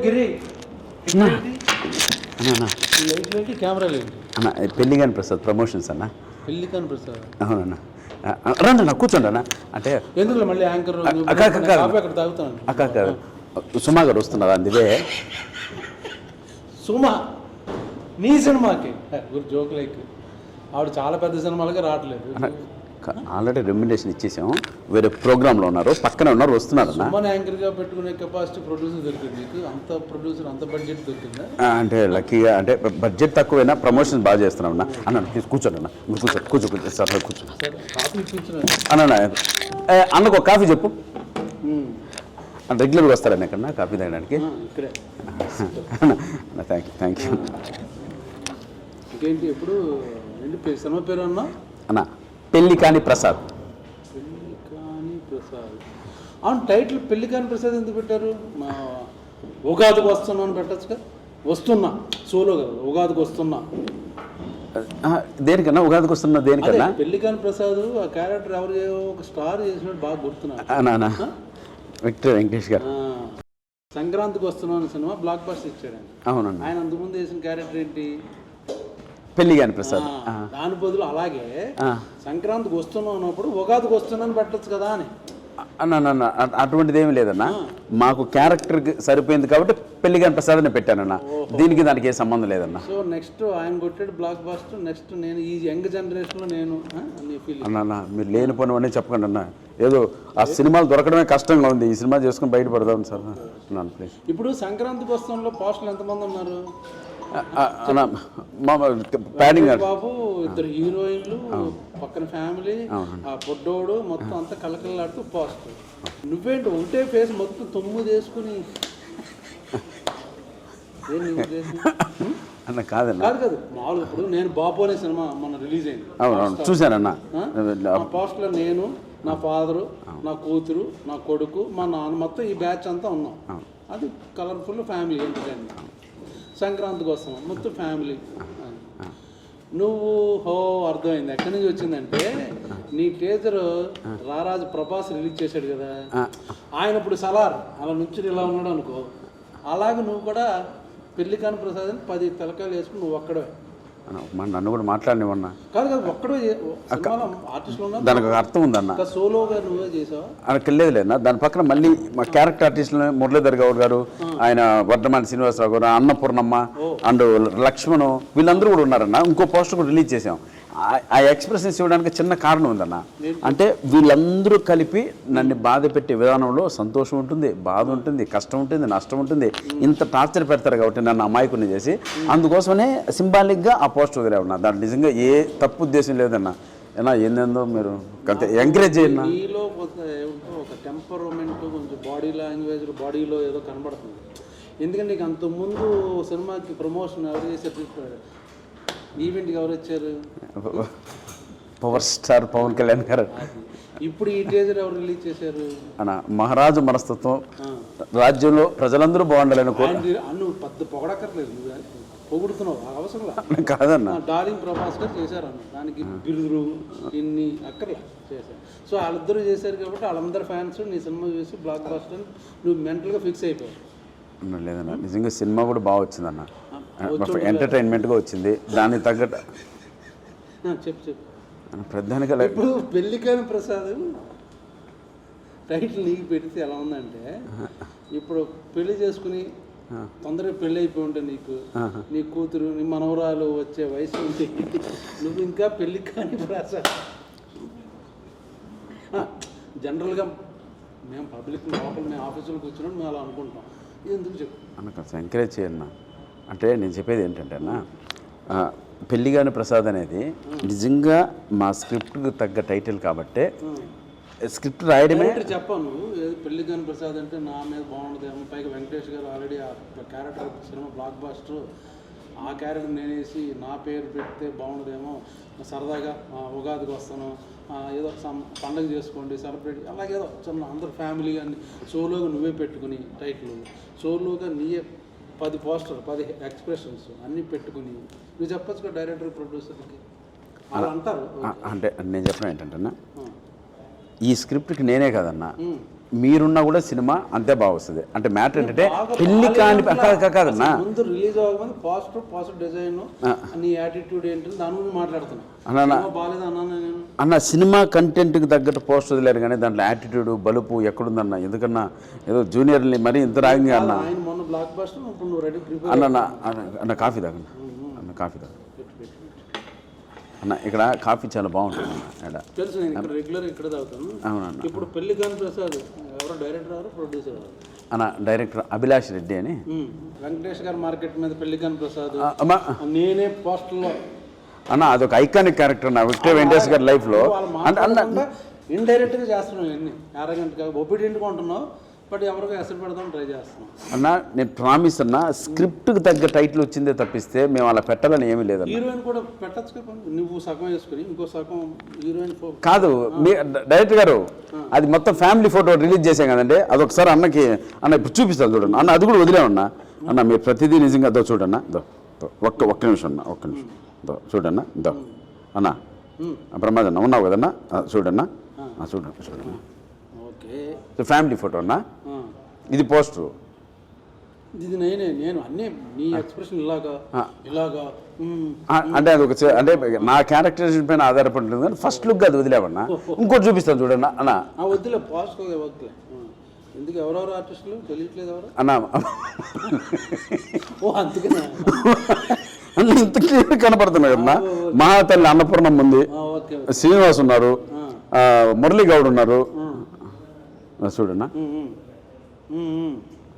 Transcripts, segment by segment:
గిరి అన్నా light camera లేదు అన్న పెళ్ళిగాని ప్రసాద్ ప్రమోషన్స్ అన్న. పెళ్ళికాని ప్రసాద్ అవునన్నా రండి అన్న కూర్చోండి అన్న. అంటే ఎందుకు మళ్ళీ యాంకర్ అక్క అక్కడ తాగుతాను అక్క సుమా గారు వస్తున్నారు అందుకే. సుమా నీ సినిమాకి జోక్ లైక్ ఆవిడ చాలా పెద్ద సినిమాలకి రావట్లేదు. ఆల్రెడీ రెమ్యునరేషన్ ఇచ్చేసాం, వేరే ప్రోగ్రాంలో ఉన్నారు, పక్కనే ఉన్నారు, వస్తున్నారు అన్న. సుమన్ యాంకర్గా పెట్టుకునే కెపాసిటీ ప్రొడ్యూసర్ దొరికింది నీకు? అంత ప్రొడ్యూసర్ అంత బడ్జెట్ దొరికిందా? అంటే లక్కీగా అంటే బడ్జెట్ తక్కువైనా ప్రమోషన్స్ బాగా చేస్తున్నాం అన్న. అన్న ప్లీజ్ కూర్చోండి అన్న, కూర్చో సార్ కూర్చో కాఫీ ఇప్పించిన అన్న. అన్నకు ఒక కాఫీ చెప్పు. రెగ్యులర్గా వస్తారన్న ఇక్కడ కాఫీ తాగడానికి. ఇక్కడే థ్యాంక్ యూ. ఇంకేంటి ఎప్పుడు ఏంటి సినిమా పేరు అన్నా? అన్న పెళ్ళికాని ప్రసాద్. పెళ్ళికాని ప్రసాద్. అవును, టైటిల్ పెళ్ళికాని ప్రసాద్ ఎందుకు పెట్టారు? మా ఉగాదికి వస్తున్నా అని పెట్టచ్చుగా. వస్తున్నా సోలో కదా, ఉగాదికి వస్తున్నా దేనికన్నా? ఉగాదికి వస్తున్నా దేనికన్నా? పెళ్ళికాని ప్రసాద్ ఆ క్యారెక్టర్ ఎవరు ఒక స్టార్ చేసినట్టు బాగా గుర్తున్నా. విక్టర్ వెంకటేష్ గారు సంక్రాంతికి వస్తున్నాను సినిమా బ్లాక్ బస్టర్ ఇచ్చాడు ఆయన. అవునండి. ఆయన అంతకుముందు వేసిన క్యారెక్టర్ ఏంటి? పెళ్ళిగాని ప్రసాద్. దాని బదులు అలాగే సంక్రాంతికి వస్తున్నాం అన్నప్పుడు ఉగాదికి వస్తున్నాను పెట్టచ్చు కదా అని అన్న. అటువంటిది ఏమి లేదన్న, మాకు క్యారెక్టర్కి సరిపోయింది కాబట్టి పెళ్ళిగాని ప్రసాద్ అని పెట్టానన్న. దీనికి దానికి ఏ సంబంధం లేదన్న. సో నెక్స్ట్ ఆయన కొట్టాడు బ్లాక్ బస్టర్, నెక్స్ట్ నేను ఈ యంగ్ జనరేషన్లో నేను అన్న మీరు లేని పని అన్నీ చెప్పకండి అన్న. ఏదో ఆ సినిమాలు దొరకడమే కష్టంగా ఉంది, ఈ సినిమా చేసుకుని బయటపడదాం సార్ అన్నాను ప్లీజ్. ఇప్పుడు సంక్రాంతికి వస్తాంలో పోస్టులు ఎంతమంది ఉన్నారు? ప్యాడింగ్ బాబు, ఇద్దరు హీరోయిన్లు, పక్కన ఫ్యామిలీ, ఆ పొడ్డోడు, మొత్తం అంతా కలకలాడుతూ పోస్టర్. నువ్వేంటి ఒకటే ఫేస్ మొత్తం 9 వేసుకుని అన్న? కాదన్న, కాదు మామూలుగా ఇప్పుడు నేను బాబు అనే సినిమా మన రిలీజ్ అయింది. అవును చూశానన్న. పోస్టర్లో నేను, నా ఫాదరు, నా కూతురు, నా కొడుకు, మా నాన్న, మొత్తం ఈ బ్యాచ్ అంతా ఉన్నాం. అది కలర్ఫుల్ ఫ్యామిలీ ఎంటర్టైన్మెంట్. సంక్రాంతికి వస్తాం మొత్తం ఫ్యామిలీ. నువ్వు అర్థమైంది ఎక్కడి నుంచి వచ్చిందంటే, నీ టీజర్ రారాజు ప్రభాస్ రిలీజ్ చేశాడు కదా, ఆయన ఇప్పుడు సలార్ అలా నుంచి ఇలా ఉన్నాడు అనుకో, అలాగే నువ్వు కూడా పెళ్ళికాని ప్రసాద్ అని 10 తలకాయలు వేసుకుని నువ్వు ఒక్కడే. నన్ను కూడా మాట్లాడినవన్నా. కాదు ఒక్కడే ఆర్టిస్టులు ఉన్నా, దానికి ఒక అర్థం ఉందన్న. సోలోగా నువ్వే చేసావా? అక్కర్లేదు లేదన్న. దాని పక్కన మళ్ళీ మా క్యారెక్టర్ ఆర్టిస్టులు మురళీధర్ గౌడ్ గారు, ఆయన వర్ధమాన శ్రీనివాసరావు గారు, అన్నపూర్ణమ్మ అండ్ లక్ష్మణ్, వీళ్ళందరూ కూడా ఉన్నారన్న. ఇంకో పోస్టర్ కూడా రిలీజ్ చేసాం. ఆ ఎక్స్ప్రెషన్స్ ఇవ్వడానికి చిన్న కారణం ఉందన్న. అంటే వీళ్ళందరూ కలిపి నన్ను బాధ పెట్టే విధానంలో సంతోషం ఉంటుంది, బాధ ఉంటుంది, కష్టం ఉంటుంది, నష్టం ఉంటుంది. ఇంత టార్చర్ పెడతారు కాబట్టి నన్ను అమాయకుని చేసి, అందుకోసమనే సింబాలిక్గా ఆ పోస్టర్ వదిలే ఉన్నా. దాంట్లో నిజంగా ఏ తప్పు ఉద్దేశం లేదన్న. ఏనా ఏందేందో మీరు ఎంకరేజ్ చేయండి. నీలో ఒక టెంపరమెంట్, కొంచెం బాడీ లాంగ్వేజ్, బాడీలో ఏదో కనబడుతుంది. ఎందుకంటే నీకు అంతకుముందు సినిమాకి ప్రమోషన్ ఎవరు చేసేట్టు, ఈవెంట్కి ఎవరు వచ్చారు? పవర్ స్టార్ పవన్ కళ్యాణ్ గారు. ఇప్పుడు ఈ టీజర్ ఎవరు రిలీజ్ చేశారు? అన్న మహారాజు మనస్తత్వం, రాజ్యంలో ప్రజలందరూ బాగుండాలని నువ్వు పెద్ద పొగడక్కర్లేదు, నువ్వు పొగుడుతున్నావు అవసరం కాదన్న. డార్లింగ్ ప్రభాస్ గారు చేశారు అన్న, దానికి బిరుదులు ఇన్ని అక్కర్లే చేశారు. సో వాళ్ళిద్దరూ చేశారు కాబట్టి వాళ్ళందరూ ఫ్యాన్స్ నీ సినిమా చూసి బ్లాక్ బస్టర్ నువ్వు మెంటల్గా ఫిక్స్ అయిపోయావు. లేదన్న, నిజంగా సినిమా కూడా బాగా వచ్చిందన్న, ఎంటర్టైన్మెంట్గా వచ్చింది. దానికి తగ్గట్టు చెప్పు ప్రధానిగా ఇప్పుడు పెళ్ళికాని ప్రసాద్ టైటిల్ నీకు పెడితే ఎలా ఉందంటే, ఇప్పుడు పెళ్లి చేసుకుని తొందరగా పెళ్ళి అయిపోయి ఉంటే నీకు, నీ కూతురు, నీ మనవరాలు వచ్చే వయసు ఉంది, నువ్వు ఇంకా పెళ్ళికాని ప్రసాద్. జనరల్గా మేము పబ్లిక్ లోపల మేము ఆఫీసులో కూర్చున్నాం, మేము అలా అనుకుంటాం. ఎందుకు చెప్పు అన్న, ఎంకరేజ్ చేయన్నా. అంటే నేను చెప్పేది ఏంటంటే అన్న, పెళ్ళిగాని ప్రసాద్ అనేది నిజంగా మా స్క్రిప్ట్కి తగ్గ టైటిల్ కాబట్టే స్క్రిప్ట్ రాయడమే. చెప్పాను పెళ్ళిగాని ప్రసాద్ అంటే నా మీద బాగుండదేమో, పైగా వెంకటేష్ గారు ఆల్రెడీ ఆ క్యారెక్టర్ సినిమా బ్లాక్ బస్టర్, ఆ క్యారెక్టర్ నేనేసి నా పేరు పెడితే బాగుండదేమో, సరదాగా ఉగాదికి వస్తాను, ఏదో పండగ చేసుకోండి సెలబ్రేట్, అలాగేదో చిన్న అందరు ఫ్యామిలీ కానీ సోలోగా నువ్వే పెట్టుకుని టైటిల్, సోలోగా నీయే 10 పోస్టర్ 10 ఎక్స్ప్రెషన్స్ అన్నీ పెట్టుకుని నువ్వు చెప్పచ్చు కదా డైరెక్టర్ ప్రొడ్యూసర్కి. అలా అంటారు. అంటే నేను చెప్పడం ఏంటంటే, ఈ స్క్రిప్ట్కి నేనే కదన్నా మీరున్నా కూడా సినిమా అంతే బాగా వస్తుంది. అంటే మ్యాటర్ ఏంటంటే పెళ్లి కాని కాదన్నా, ముందు రిలీజ్ అవ్వకముందు పాజిటివ్ డిజైన్ నీ యాటిట్యూడ్ ఏంటి దాని గురించి మాట్లాడుతున్నా. బాగాలేదు అన్నా నేను అన్న సినిమా కంటెంట్కి తగ్గట్టు పోస్ట్ వదిలేరు కానీ దాంట్లో యాటిట్యూడ్ బలుపు ఎక్కడుందన్న. ఎందుకన్నా ఏదో జూనియర్ని మరీ ఇంత రాగింగ్ అన్న. ఆయన మొన్న బ్లాక్ బస్టర్ ఇప్పుడు నువ్వు రెడీ ప్రిపేర్ అన్న కాఫీ తాగండి అన్న, కాఫీ తాగండి అన్న. ఇక్కడ కాఫీ చాలా బాగుంటుంది అన్న. తెలుసు, నేను ఇక్కడ రెగ్యులర్ ఇక్కడ తాగుతాను. అవునన్న. ఇప్పుడు పెళ్లి కాని ప్రసాద్ ఎవరో డైరెక్టర్ ఎవరు ప్రొడ్యూసర్ అన్న డైరెక్టర్ అభిలాష్ రెడ్డి అని. వెంకటేష్ గారు మార్కెట్ మీద పెళ్లి కాని ప్రసాద్ అమ్మా నేనే పోస్టర్లో అన్న అదొక ఐకానిక్ క్యారెక్టర్ నా విక్టర్ వెంకటేష్ గారి లైఫ్లో. అంటే అన్న ఇండైరెక్ట్గా చేస్తున్నావు ఇవన్నీ అరగంటగా ఒబీడియంట్గా ఉంటున్నావు, బట్ ఎవరికో ఎసరు పెడదాం ట్రై చేస్తున్నాం. అన్న నేను ప్రామిస్ అన్న స్క్రిప్ట్కి తగ్గ టైటిల్ వచ్చిందే తప్పిస్తే మేము అలా పెట్టాలని ఏమీ లేదన్న. హీరోయిన్ కూడా పెట్టచ్చు కదా, నువ్వు సగం వేసుకుని ఇంకో సగం హీరోయిన్ కాదు. మీ డైరెక్టర్ గారు అది మొత్తం ఫ్యామిలీ ఫోటో రిలీజ్ చేసాం కదండి, అదొకసారి అన్నకి అన్న ఇప్పుడు చూపిస్తాను చూడండి అన్న. అది కూడా వదిలేమన్నా అన్న, మీరు ప్రతిదీ నిజంగా అదో చూడన్న. ఒక్క నిమిషం అన్న, ఒక్క నిమిషం చూడన్నా. అన్న ప్రమాదన్న ఉన్నావు కదన్నా, చూడన్నా చూడన్నా. ఓకే ఫ్యామిలీ ఫోటో అన్న, ఇది పోస్టరు. ఇది నేను అన్నీ నీ ఎక్స్ప్రెషన్ ఇలాగా అంటే అది ఒక అంటే నా క్యారెక్టరైజేషన్ పైన ఆధారపడి ఉంటుంది కానీ ఫస్ట్ లుక్ అది వదిలేవన్నా. ఇంకోటి చూపిస్తాను చూడన్నా అన్న. వద్దులే పోస్ట్ వద్దులే. ఎందుకు ఎవరెవరు ఆర్టిస్టులు తెలియట్లేదు ఎవరు అన్న. ఓ అందుకనే అన్న ఇంత క్లియర్ కనపడుతున్నాయి కదన్నా. మహాతల్లి అన్నపూర్ణమ్మ ఉంది, శ్రీనివాస్ ఉన్నారు, మురళీ గౌడ్ ఉన్నారు చూడన్నా,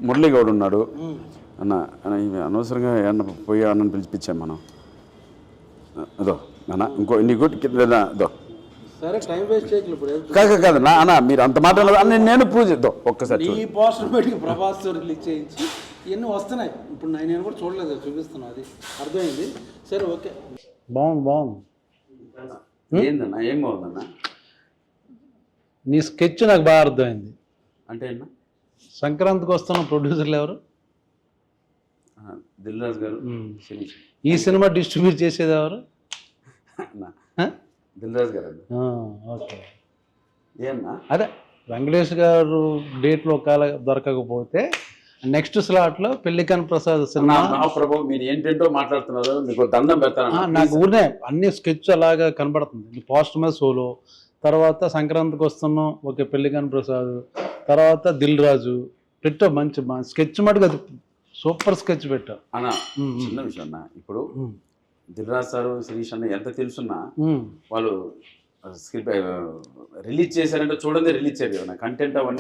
మురళీ గౌడ్ ఉన్నాడు అన్న. అనవసరంగా ఏమన్నా పోయి అన్నని పిలిపించాం మనం. అదో అన్న ఇంకో నీకు అదో సరే టైం వేస్ట్ చేయట్లేదు. కాదు నా అన్న మీరు అంత మాట నేను ప్రూవ్ చేద్దాం ఒక్కసారి. ఈ పోస్టర్ పెట్టి ప్రభాస్ రిలీజ్ చేయించి ఇవన్నీ వస్తున్నాయి. ఇప్పుడు నేను కూడా చూడలేదు, చూపిస్తున్నా, అది అర్థమైంది. సరే ఓకే, బాగుంది. ఏందన్నా ఏం బాగుందన్న? నీ స్కెచ్ నాకు బాగా అర్థమైంది. అంటే అన్న సంక్రాంతికి వస్తున్న ప్రొడ్యూసర్లు ఎవరు? దిల్ రాజు గారు. ఈ సినిమా డిస్ట్రిబ్యూట్ చేసేది ఎవరు? దిల్ రాజు గారు. ఓకే. ఏమన్నా అదే వెంకటేష్ గారు డేట్లో ఒకవేళ దొరకకపోతే నెక్స్ట్ స్లాట్లో పెళ్లికాని ప్రసాద్ సినిమా. ప్రభు మీరు ఏంటంటో మాట్లాడుతున్నారు, మీకు దండం పెడతాను. నాకు ఊరినే అన్ని స్కెచ్ అలాగా కనబడుతుంది. పోస్ట్ మీద సోలో, తర్వాత సంక్రాంతికి వస్తున్నాం ఓకే పెళ్లికాని ప్రసాద్, తర్వాత దిల్ రాజు పెట్టావు. మంచి స్కెచ్ మటుకు అది సూపర్ స్కెచ్ పెట్టావు అన్న. చిన్న విషయం అన్న, ఇప్పుడు దిల్ రాజు సారు శిరీష్ అన్న ఎంత తెలుసున్నా వాళ్ళు స్క్రిప్ట్ రిలీజ్ చేశారంటే చూడండి రిలీజ్ చేయరు కదా కంటెంట్ అవన్నీ.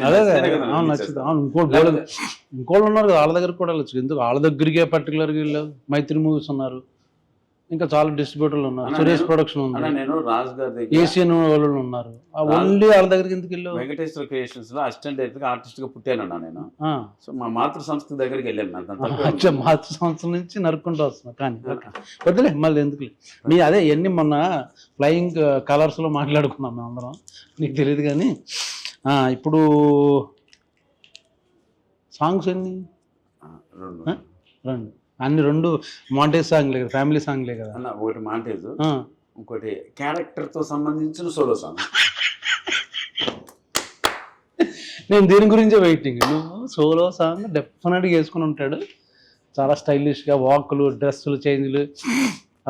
ఇంకోళ్ళు ఉన్నారు కదా వాళ్ళ దగ్గర కూడా వెళ్ళచ్చు. ఎందుకు వాళ్ళ దగ్గరికే పర్టికులర్గా వెళ్ళావు? మైత్రి మూవీస్ ఉన్నారు, ఇంకా చాలా డిస్ట్రిబ్యూటర్లు ఉన్నారు, సురేష్ ప్రొడక్షన్ ఉంది, నేను రాజు గారి ఏషియన్ వాళ్ళు ఉన్నారు. ఓన్లీ వాళ్ళ దగ్గరికి ఎందుకు వెళ్ళావు? వెంకటేశ్వర క్రియేషన్స్ లో అసిస్టెంట్ డైరెక్టర్ ఆర్టిస్ట్ గా పుట్టానన్నా నేను. సో మా మాతృ సంస్థ దగ్గరికి వెళ్ళాను. మాతృ సంస్థ నుంచి నరుక్కుంటూ వస్తున్నా. కానీ వద్దులే మళ్ళీ ఎందుకు మీ అదే ఎన్ని మొన్న ఫ్లయింగ్ కలర్స్ లో మాట్లాడుకున్నాం మేము అందరం, నీకు తెలియదు. కానీ ఇప్పుడు సాంగ్స్ ఎన్ని? రెండు. అన్ని రెండు మాంటేజ్ సాంగ్లే కదా, ఫ్యామిలీ సాంగ్లే కదా అన్న. ఒకటి మాంటేజ్, ఇంకోటి క్యారెక్టర్ తో సంబంధించిన సోలో సాంగ్. నేను దీని గురించే వెయిటింగ్. నువ్వు సోలో సాంగ్ డెఫినెట్గా వేసుకుని ఉంటాడు, చాలా స్టైలిష్గా వాకులు, డ్రెస్సులు, చేంజ్లు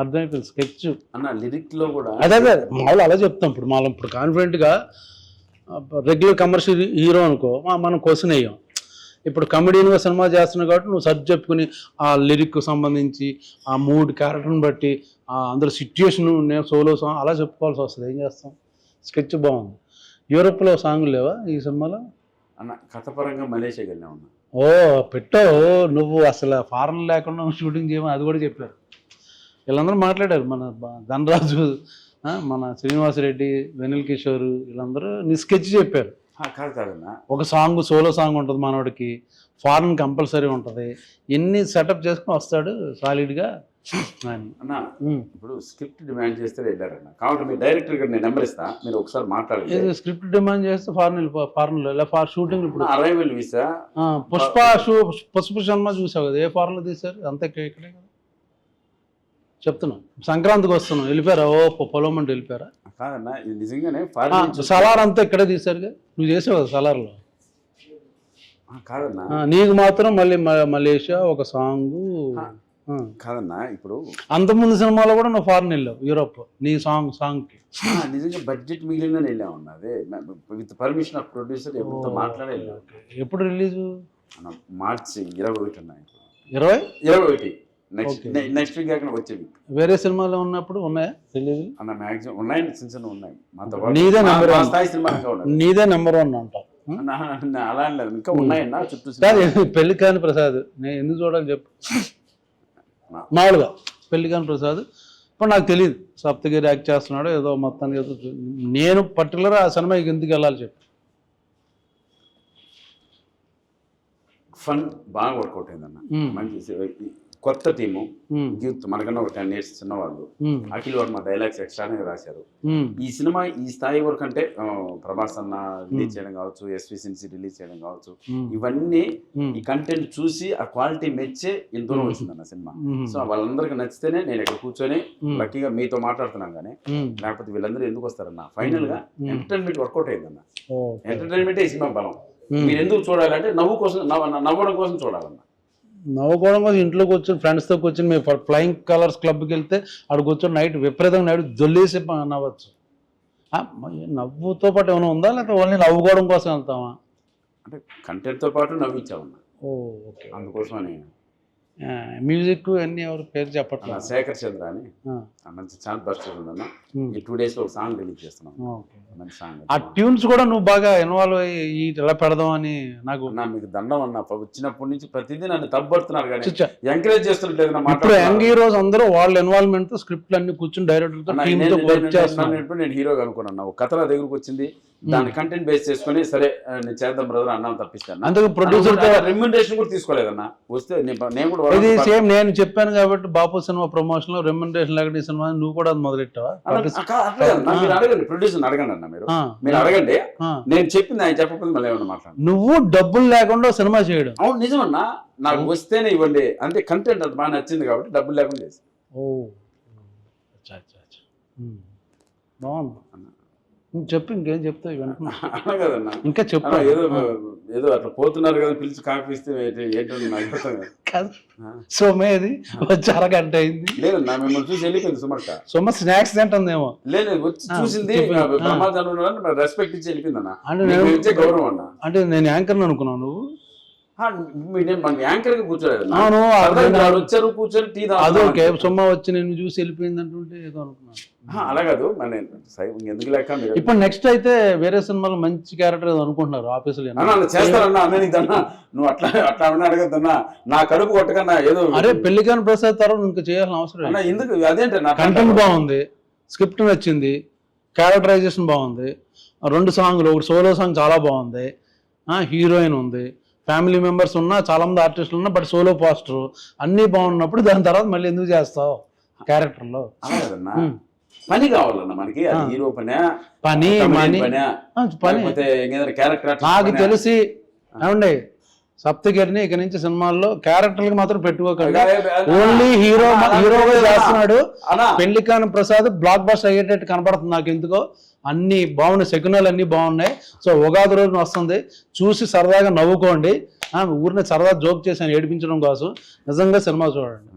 అర్థమైపోయింది. స్కెచ్ అన్న లిరిక్ లో కూడా అదే మామూలు అలా చెప్తాం. ఇప్పుడు మనం ఇప్పుడు కాన్ఫిడెంట్గా రెగ్యులర్ కమర్షియల్ హీరో అనుకో మనం క్వశ్చన్ వేయం. ఇప్పుడు కమెడీన్గా సినిమా చేస్తున్నావు కాబట్టి నువ్వు సర్చ్ చెప్పుకుని ఆ లిరిక్ సంబంధించి ఆ మూడ్ క్యారెక్టర్ని బట్టి అందులో సిచ్యుయేషన్ నేను సోలో సాంగ్ అలా చెప్పుకోవాల్సి వస్తుంది. ఏం చేస్తాం? స్కెచ్ బాగుంది. యూరోప్లో సాంగ్లు లేవా ఈ సినిమాలో? అన్న కథపరంగా మలేషియాకి వెళ్ళా ఉన్నా. ఓ పెట్టావు నువ్వు, అసలు ఫారెన్ లేకుండా షూటింగ్ చేయమని అది కూడా చెప్పారు. వీళ్ళందరూ మాట్లాడారు, మన ధనరాజు, మన శ్రీనివాసరెడ్డి, వెనిల్ కిషోర్, వీళ్ళందరూ నీ స్కెచ్ చెప్పారు. కాదన్నా ఒక సాంగ్ సోలో సాంగ్ ఉంటుంది మనోడికి, ఫారెన్ కంపల్సరీ ఉంటుంది, ఎన్ని సెటప్ చేసుకుని వస్తాడు సాలిడ్గా అన్న. ఇప్పుడు స్క్రిప్ట్ డిమాండ్ చేస్తే వెళ్ళారన్న, కాబట్టి మీ డైరెక్టర్ గారు నేను నెంబర్ ఇస్తా, మీరు ఒకసారి మాట్లాడండి. స్క్రిప్ట్ డిమాండ్ చేస్తే ఫారెన్లో ఇలా షూటింగ్. ఇప్పుడు అరైవల్ వీసా పుష్ప సినిమా చూసావు కదా, ఏ ఫారెన్లో తీశారు? అంతే ఇక్కడే కదా చెప్తున్నా. సంక్రాంతికి వస్తున్నాం వెళ్ళిపోయారా? ఓ పొలం అంటే వెళ్ళిపోయారా? కాదన్నా ఇది నిజంగానే సలార్ అంతా ఇక్కడే తీశారుగా, నువ్వు చేసావు కదా సలార్లో. కాదన్నా నీకు మాత్రం మళ్ళీ మలేషియా ఒక సాంగ్. కాదన్నా ఇప్పుడు అంతకుముందు సినిమాలో కూడా నువ్వు ఫారెన్ వెళ్ళావు, యూరోప్, నీ సాంగ్కి. నిజంగా బడ్జెట్ మిగిలిన వెళ్ళామన్నా, అదే విత్ పర్మిషన్ ఆఫ్ ప్రొడ్యూసర్ ఎవరితో మాట్లాడే వెళ్ళాం. ఎప్పుడు రిలీజు? మార్చి 21 అన్నా. 21 నెక్స్ట్ వీక్ అక్కడ వచ్చే వీక్. వేరే సినిమాలో ఉన్నప్పుడు ఉన్నాయా రిలీజ్? అన్న మ్యాక్సిమం ఉన్నాయి, చిన్న ఉన్నాయి. మాతో నీదే నెంబర్ వన్ స్థాయి సినిమా నీదే నెంబర్ వన్ అంటావు. అలా లేదు, ఇంకా ఉన్నాయన్నా చుట్టూ. పెళ్లి కాని ప్రసాద్ నేను ఎందుకు చూడాలి చెప్పు. మామూలుగా పెళ్లి కాని ప్రసాద్ ఇప్పుడు నాకు తెలియదు, సప్తగిరి యాక్ట్ చేస్తున్నాడు ఏదో మొత్తానికి ఏదో. నేను పర్టికులర్ ఆ సినిమాకి ఎందుకు వెళ్ళాలి చెప్పు. ఫన్ బాగా వర్కౌట్ అయిందన్న. మంచి కొత్త టీము, యూత్, మనకన్నా ఒక 10 years చిన్నవాళ్ళు. అఖిల్ వర్మ డైలాగ్స్ ఎక్స్ట్రానే రాశారు. ఈ సినిమా ఈ స్థాయి వరకు అంటే ప్రభాస్ అన్న రిలీజ్ చేయడం కావచ్చు, ఎస్వి సిన్సి రిలీజ్ చేయడం కావచ్చు, ఇవన్నీ ఈ కంటెంట్ చూసి ఆ క్వాలిటీ మెచ్చే ఇంత దూరం వచ్చిందన్న సినిమా. సో వాళ్ళందరికీ నచ్చితేనే నేను ఇక్కడ కూర్చొని లక్కీగా మీతో మాట్లాడుతున్నాను. కానీ లేకపోతే వీళ్ళందరూ ఎందుకు వస్తారన్న? ఫైనల్ గా ఎంటర్టైన్మెంట్ వర్కౌట్ అయిందన్న. ఎంటర్టైన్మెంట్ ఈ సినిమా బలం. మీరు ఎందుకు చూడాలంటే నవ్వు కోసం, నవ్వడం కోసం చూడాలన్న. నవ్వుకోవడం కోసం ఇంట్లోకి వచ్చి ఫ్రెండ్స్తో కూర్చొని మేము ఫ్లయింగ్ కలర్స్ క్లబ్కి వెళ్తే అక్కడికి కూర్చొని నైట్ విపరీతంగా నైట్ జొల్లేసి నవ్వచ్చు. నవ్వుతో పాటు ఏమైనా ఉందా, లేకపోతే ఓన్లీ నవ్వుకోవడం కోసం వెళ్తామా? అంటే కంటెంట్తో పాటు నవ్వించామన్నా. ఓకే. అందుకోసమని మ్యూజిక్ అన్ని ఎవరు పేరు చెప్పట్లేదు. శేఖర్ చంద్ర అని మంచి ఛాన్స్ బస్ట్ ఉందన్న. ఈ 2 days లో ఒక సాంగ్ రిలీజ్ చేస్తున్నాం. మంచి సాంగ్. ఆ ట్యూన్స్ కూడా నువ్వు బాగా ఇన్వాల్వ్ అయ్యి ఎలా పెడదాం అని నాకు. మీకు దండం అన్న, వచ్చినప్పటి నుంచి ప్రతిదీ నన్ను తప్పడుతున్నారు కానీ ఎంకరేజ్ చేస్తున్నట్లేదు. ఇప్పుడు యంగ్ హీరోస్ అందరూ వాళ్ళ ఇన్వాల్వ్మెంట్ తో స్క్రిప్ట్లు అన్ని కూర్చుని డైరెక్టర్తో నేను హీరోగా అనుకున్నాను. ఒక కథ నా దగ్గరకు వచ్చింది, దాని కంటెంట్ బేస్ చేసుకుని సరే నేను చేద్దాం బ్రదర్ అన్నాను తప్పిస్తాను. అందుకు ప్రొడ్యూసర్ రెమ్యునరేషన్ కూడా తీసుకోలేదన్నా. వస్తే నేను కూడా ఇది సేమ్ నేను చెప్పాను కాబట్టి బాపు సినిమా ప్రమోషన్ లో రెమ్యునరేషన్ లేకపోతే ఈ సినిమా నువ్వు కూడా మొదలెట్టావా? మీరు అడగండి, ప్రొడ్యూసర్ అడగండి అన్న. మీరు అడగండి, నేను చెప్పింది ఆయన చెప్పకపోతే మళ్ళీ ఏమన్నా మాట్లాడు. నువ్వు డబ్బులు లేకుండా సినిమా చేయడం. అవును నిజమన్నా, నాకు వస్తేనే ఇవ్వండి అంతే. కంటెంట్ అది బాగా నచ్చింది కాబట్టి డబ్బులు లేకుండా చేసి. బాగుంది. చెప్పు, ఇంకేం చెప్తావు అన్నా కదన్నా. ఇంకా చెప్పు. ఏదో అట్లా పోతున్నారు కదా, పిలిచి కాఫీ ఇస్తే ఏంటంటే నాకు అర్థం కాదు. సోమేది వచ్చి అరగంట అయింది. లేదన్నా, మిమ్మల్ని చూసి వెళ్ళిపోయింది సుమక్క. సోమ స్నాక్స్ తింటుందేమో. లేదు వచ్చి చూసింది, రెస్పెక్ట్ ఇచ్చి వెళ్ళిపోయింది అన్న. అంటే గౌరవం అన్న. అంటే నేను యాంకర్ అనుకున్నాను నువ్వు. యాంకర్ గా కూర్చోలేదు. వచ్చారు కూర్చొని టీ అదొకే. సొమ్మ వచ్చి నేను చూసి వెళ్ళిపోయింది అంటుంటే ఏదో అనుకున్నాను. అలా కాదు, ఎందుకు లేక. ఇప్పుడు నెక్స్ట్ అయితే వేరే సినిమాలో మంచి క్యారెక్టర్ అనుకుంటున్నారు ఆఫీసులో. చేస్తారన్నా అన్న, నువ్వు అట్లా అట్లా అడగద్దన్నా. నా కడుపు కొట్టకన్నా ఏదో. అరే పెళ్లి కాని ప్రసాద్ తర్వాత ఇంకా చేయాల్సిన అవసరం ఎందుకు? అదేంటే కంటెంట్ బాగుంది, స్క్రిప్ట్ నచ్చింది, క్యారెక్టరైజేషన్ బాగుంది, 2 సాంగ్లు, ఒకటి సోలో సాంగ్ చాలా బాగుంది, హీరోయిన్ ఉంది, ఫ్యామిలీ మెంబర్స్ ఉన్నా, చాలా మంది ఆర్టిస్టులు ఉన్నా, బట్ సోలో పోస్టర్ అన్నీ బాగున్నప్పుడు దాని తర్వాత మళ్ళీ ఎందుకు చేస్తావు క్యారెక్టర్లో? పని కావాలన్న మనకి. హీరో పని క్యారెక్టర్. నాకు తెలిసి ఏమండి సప్తగిరిని ఇక నుంచి సినిమాల్లో క్యారెక్టర్కి మాత్రం పెట్టుకోకండి. ఓన్లీ హీరోగా చేస్తున్నాడు. పెళ్లికాని ప్రసాద్ బ్లాక్ బస్టర్ అయ్యేటట్టు కనపడుతుంది నాకు ఎందుకో. అన్ని బాగున్నాయి, శకునాలు అన్ని బాగున్నాయి. సో ఉగాది రోజున వస్తుంది, చూసి సరదాగా నవ్వుకోండి. ఊరిని సరదా జోక్ చేశాను ఏడిపించడం కోసం. నిజంగా సినిమా చూడండి.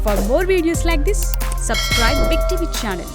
For more videos like this, subscribe Big TV channel.